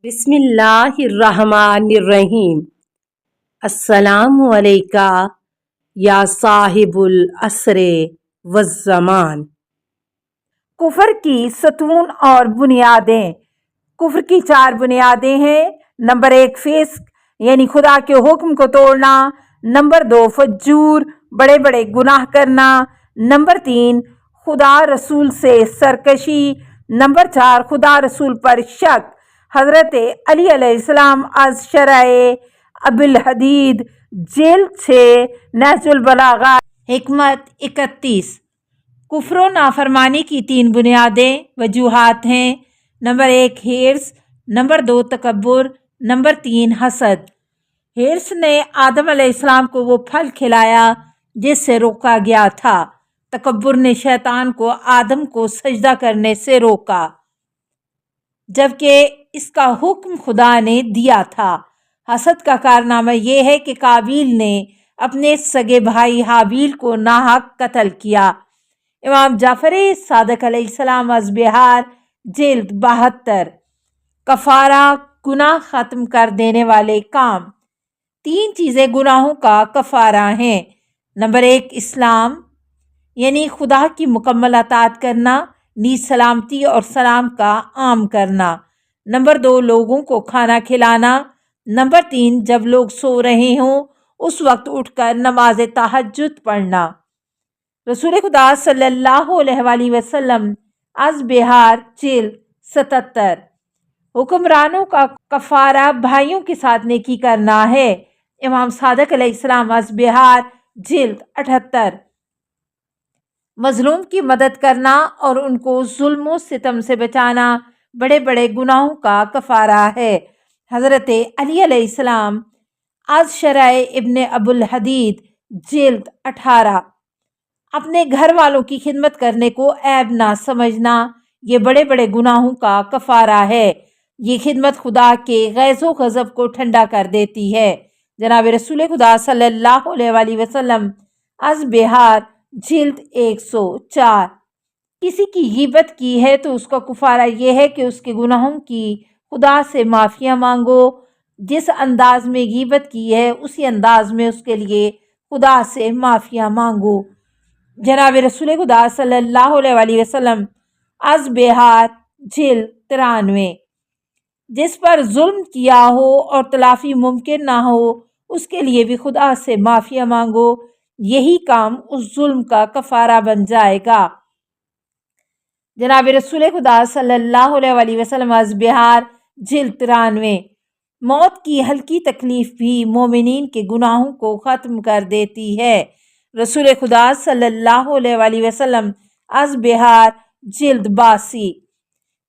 بسم اللہ الرحمن الرحیم۔ السلام علیکہ یا صاحب العصر والزمان۔ کفر کی ستون اور بنیادیں۔ کفر کی 4 بنیادیں ہیں۔ نمبر 1 فسق یعنی خدا کے حکم کو توڑنا۔ نمبر 2 فجور بڑے بڑے گناہ کرنا۔ نمبر 3 خدا رسول سے سرکشی۔ نمبر 4 خدا رسول پر شک۔ حضرت علی علیہ السلام از شرح ابوالحدید جلد 6 نہج البلاغہ حکمت 31۔ کفر و نافرمانی کی 3 بنیادیں وجوہات ہیں۔ نمبر 1 حرص، نمبر 2 تکبر، نمبر 3 حسد۔ حرص نے آدم علیہ السلام کو وہ پھل کھلایا جس سے روکا گیا تھا۔ تکبر نے شیطان کو آدم کو سجدہ کرنے سے روکا جبکہ اس کا حکم خدا نے دیا تھا۔ حسد کا کارنامہ یہ ہے کہ قابیل نے اپنے سگے بھائی حابیل کو ناحق قتل کیا۔ امام جعفر صادق علیہ السلام از بہار جلد 72۔ کفارہ گناہ ختم کر دینے والے کام۔ 3 چیزیں گناہوں کا کفارہ ہیں۔ نمبر 1 اسلام یعنی خدا کی مکمل اطاعت کرنا، نیز سلامتی اور سلام کا عام کرنا۔ نمبر 2 لوگوں کو کھانا کھلانا۔ نمبر 3 جب لوگ سو رہے ہوں اس وقت اٹھ کر نماز تہجد پڑھنا۔ رسول خدا صلی اللہ علیہ وآلہ وسلم از بہار جلد 77۔ حکمرانوں کا کفارہ بھائیوں کے ساتھ نیکی کرنا ہے۔ امام صادق علیہ السلام از بہار جلد 78۔ مظلوم کی مدد کرنا اور ان کو ظلم و ستم سے بچانا بڑے بڑے گناہوں کا کفارہ ہے۔ حضرت علی علیہ السلام از شرح ابن ابوالحدید جلد 18۔ اپنے گھر والوں کی خدمت کرنے کو عیب نہ سمجھنا، یہ بڑے بڑے گناہوں کا کفارہ ہے۔ یہ خدمت خدا کے غیظ و غضب کو ٹھنڈا کر دیتی ہے۔ جناب رسول خدا صلی اللہ علیہ وآلہ وسلم از بہار جلد 104۔ کسی کی غیبت کی ہے تو اس کا کفارہ یہ ہے کہ اس کے گناہوں کی خدا سے معافیاں مانگو۔ جس انداز میں غیبت کی ہے اسی انداز میں اس کے لیے خدا سے معافیاں مانگو۔ جناب رسول خدا صلی اللہ علیہ وآلہ وسلم از بہار جلد 93۔ جس پر ظلم کیا ہو اور تلافی ممکن نہ ہو اس کے لیے بھی خدا سے معافیاں مانگو، یہی کام اس ظلم کا کفارہ بن جائے گا۔ جناب رسول خدا صلی اللہ علیہ وآلہ وسلم از بہار جلد 93۔ موت کی ہلکی تکلیف بھی مومنین کے گناہوں کو ختم کر دیتی ہے۔ رسول خدا صلی اللہ علیہ وآلہ وسلم از بہار جلد 82۔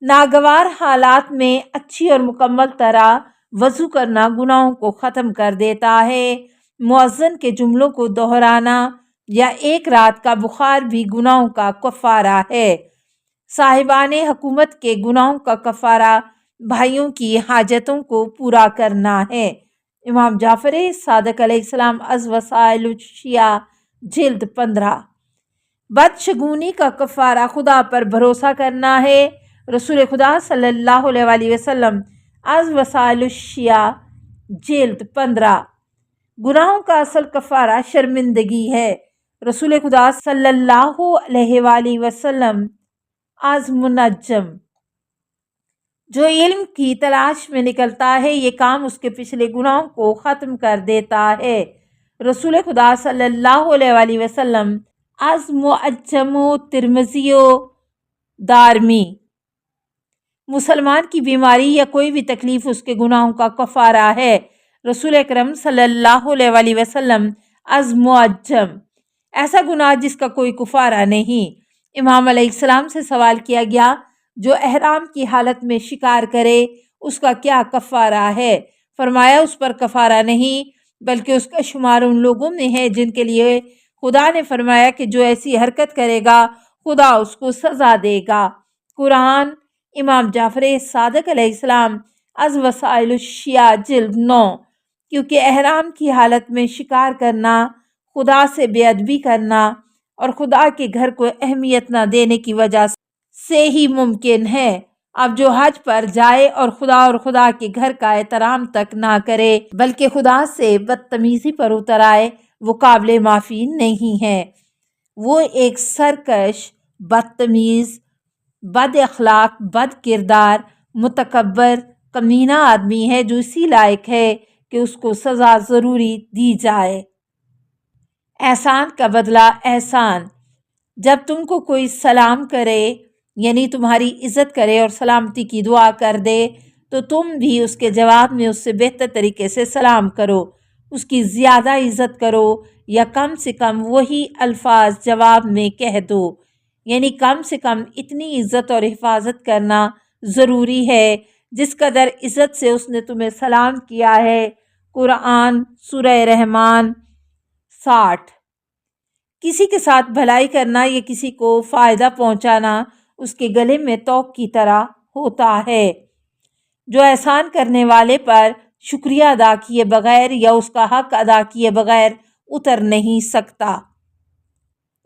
ناگوار حالات میں اچھی اور مکمل طرح وضو کرنا گناہوں کو ختم کر دیتا ہے۔ مؤذن کے جملوں کو دہرانا یا ایک رات کا بخار بھی گناہوں کا کفارہ ہے۔ صاحبان حکومت کے گناہوں کا کفارہ بھائیوں کی حاجتوں کو پورا کرنا ہے۔ امام جعفر صادق علیہ السلام از وسائل الشیعہ جلد 15۔ بدشگونی کا کفارہ خدا پر بھروسہ کرنا ہے۔ رسول خدا صلی اللہ علیہ وآلہ وسلم از وسائل الشیعہ جلد 15۔ گناہوں کا اصل کفارہ شرمندگی ہے۔ رسول خدا صلی اللہ علیہ وآلہ وسلم از منجم جو علم کی تلاش میں نکلتا ہے یہ کام اس کے پچھلے گناہوں کو ختم کر دیتا ہے۔ رسول خدا صلی اللہ علیہ وآلہ وسلم از معجم و ترمذی و دارمی مسلمان کی بیماری یا کوئی بھی تکلیف اس کے گناہوں کا کفارہ ہے۔ رسول اکرم صلی اللہ علیہ وآلہ وسلم از معجم ایسا گناہ جس کا کوئی کفارہ نہیں۔ امام علیہ السلام سے سوال کیا گیا جو احرام کی حالت میں شکار کرے اس کا کیا کفارہ ہے؟ فرمایا اس پر کفارہ نہیں بلکہ اس کا شمار ان لوگوں میں ہے جن کے لیے خدا نے فرمایا کہ جو ایسی حرکت کرے گا خدا اس کو سزا دے گا۔ قرآن امام جعفر صادق علیہ السلام از وسائل الشیعہ جلد 9۔ کیونکہ احرام کی حالت میں شکار کرنا خدا سے بے ادبی کرنا اور خدا کے گھر کو اہمیت نہ دینے کی وجہ سے ہی ممکن ہے۔ اب جو حج پر جائے اور خدا کے گھر کا احترام تک نہ کرے بلکہ خدا سے بدتمیزی پر اتر آئے، وہ قابل معافی نہیں ہے۔ وہ ایک سرکش، بدتمیز، بد اخلاق، بد کردار، متکبر، کمینہ آدمی ہے جو اسی لائق ہے کہ اس کو سزا ضروری دی جائے۔ احسان کا بدلہ احسان۔ جب تم کو کوئی سلام کرے یعنی تمہاری عزت کرے اور سلامتی کی دعا کر دے تو تم بھی اس کے جواب میں اس سے بہتر طریقے سے سلام کرو، اس کی زیادہ عزت کرو یا کم سے کم وہی الفاظ جواب میں کہہ دو، یعنی کم سے کم اتنی عزت اور حفاظت کرنا ضروری ہے جس قدر عزت سے اس نے تمہیں سلام کیا ہے۔ قرآن سورہ رحمان 60۔ کسی کے ساتھ بھلائی کرنا یا کسی کو فائدہ پہنچانا اس کے گلے میں توق کی طرح ہوتا ہے جو احسان کرنے والے پر شکریہ ادا کیے بغیر یا اس کا حق ادا کیے بغیر اتر نہیں سکتا۔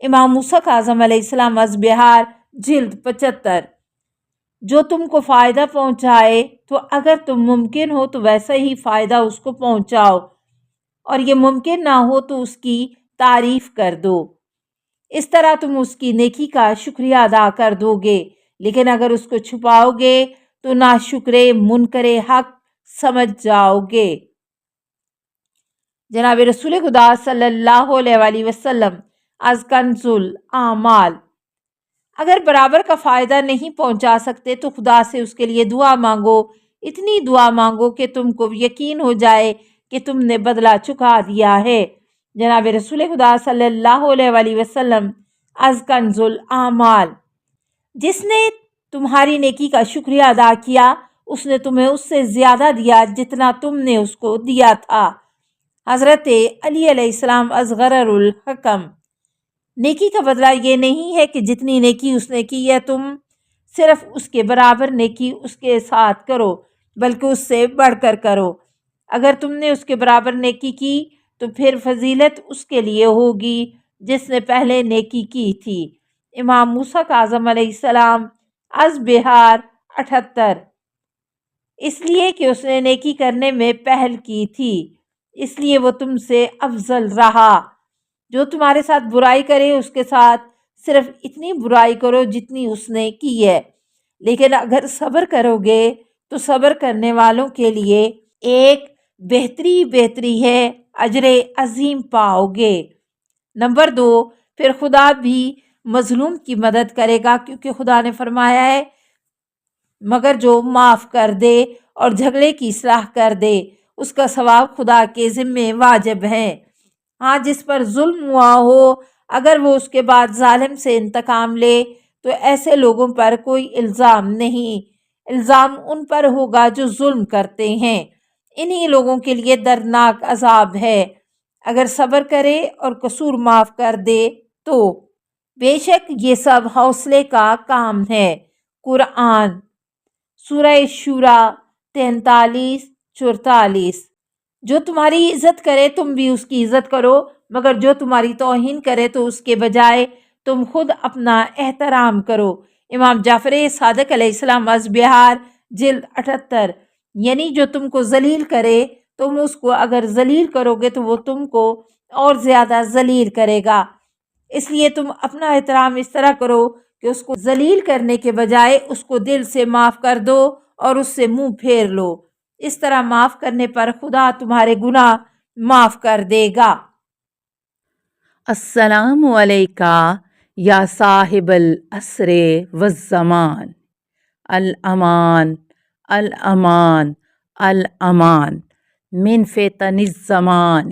امام موسیٰ کاظم علیہ السلام از بہار جلد 75۔ جو تم کو فائدہ پہنچائے تو اگر تم ممکن ہو تو ویسا ہی فائدہ اس کو پہنچاؤ، اور یہ ممکن نہ ہو تو اس کی تعریف کر دو، اس طرح تم اس کی نیکی کا شکریہ ادا کر دو گے۔ لیکن اگر اس کو چھپاؤ گے تو ناشکرے منکر حق سمجھ جاؤ گے۔ جناب رسول خدا صلی اللہ علیہ وآلہ وسلم از کنز الاعمال۔ اگر برابر کا فائدہ نہیں پہنچا سکتے تو خدا سے اس کے لیے دعا مانگو، اتنی دعا مانگو کہ تم کو یقین ہو جائے کہ تم نے بدلہ چکا دیا ہے۔ جناب رسول خدا صلی اللہ علیہ وآلہ وسلم از کنز الاعمال۔ جس نے تمہاری نیکی کا شکریہ ادا کیا اس نے تمہیں اس سے زیادہ دیا جتنا تم نے اس کو دیا تھا۔ حضرت علی علیہ السلام از غرر الحکم۔ نیکی کا بدلہ یہ نہیں ہے کہ جتنی نیکی اس نے کی ہے تم صرف اس کے برابر نیکی اس کے ساتھ کرو، بلکہ اس سے بڑھ کر کرو۔ اگر تم نے اس کے برابر نیکی کی تو پھر فضیلت اس کے لیے ہوگی جس نے پہلے نیکی کی تھی۔ امام موسیٰ کاظم علیہ السلام از بہار 78۔ اس لیے کہ اس نے نیکی کرنے میں پہل کی تھی اس لیے وہ تم سے افضل رہا۔ جو تمہارے ساتھ برائی کرے اس کے ساتھ صرف اتنی برائی کرو جتنی اس نے کی ہے، لیکن اگر صبر کرو گے تو صبر کرنے والوں کے لیے ایک بہتری ہے، اجر عظیم پاؤ گے۔ نمبر 2، پھر خدا بھی مظلوم کی مدد کرے گا، کیونکہ خدا نے فرمایا ہے مگر جو معاف کر دے اور جھگڑے کی اصلاح کر دے اس کا ثواب خدا کے ذمے واجب ہے۔ ہاں، جس پر ظلم ہوا ہو اگر وہ اس کے بعد ظالم سے انتقام لے تو ایسے لوگوں پر کوئی الزام نہیں، الزام ان پر ہوگا جو ظلم کرتے ہیں، انہی لوگوں کے لیے دردناک عذاب ہے۔ اگر صبر کرے اور قصور معاف کر دے تو بے شک یہ سب حوصلے کا کام ہے۔ قرآن سورہ شورى 43-44۔ جو تمہاری عزت کرے تم بھی اس کی عزت کرو، مگر جو تمہاری توہین کرے تو اس کے بجائے تم خود اپنا احترام کرو۔ امام جعفر صادق علیہ السلام از بہار جلد 78۔ یعنی جو تم کو ذلیل کرے تم اس کو اگر ذلیل کرو گے تو وہ تم کو اور زیادہ ذلیل کرے گا، اس لیے تم اپنا احترام اس طرح کرو کہ اس کو ذلیل کرنے کے بجائے اس کو دل سے معاف کر دو اور اس سے منہ پھیر لو۔ اس طرح معاف کرنے پر خدا تمہارے گناہ معاف کر دے گا۔ السلام علیکہ یا صاحب العصر والزمان، الامان الامان الامان من فتن الزمان۔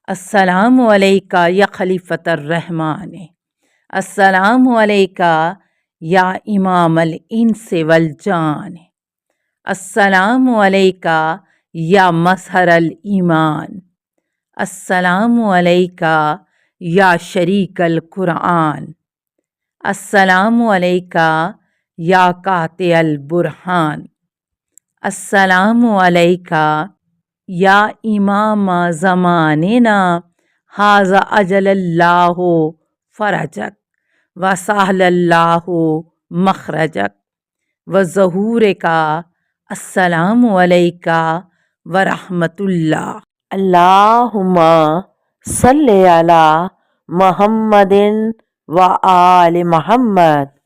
السلام علیکہ یا خلیفۃ الرحمن، السلام علیکہ یا امام الانس والجان، السلام علیکہ یا مظہر الایمان، السلام علیکہ یا شریک القرآن، السلام علیکہ یا قاطع البرہان، السلام علیکہ یا امام زماننا ھذا اجل اللہ فرجک وسہل اللہ مخرجک و ظہور کا السلام علیکہ ورحمۃ اللہ۔ اللہم صلی علی محمد و آل محمد۔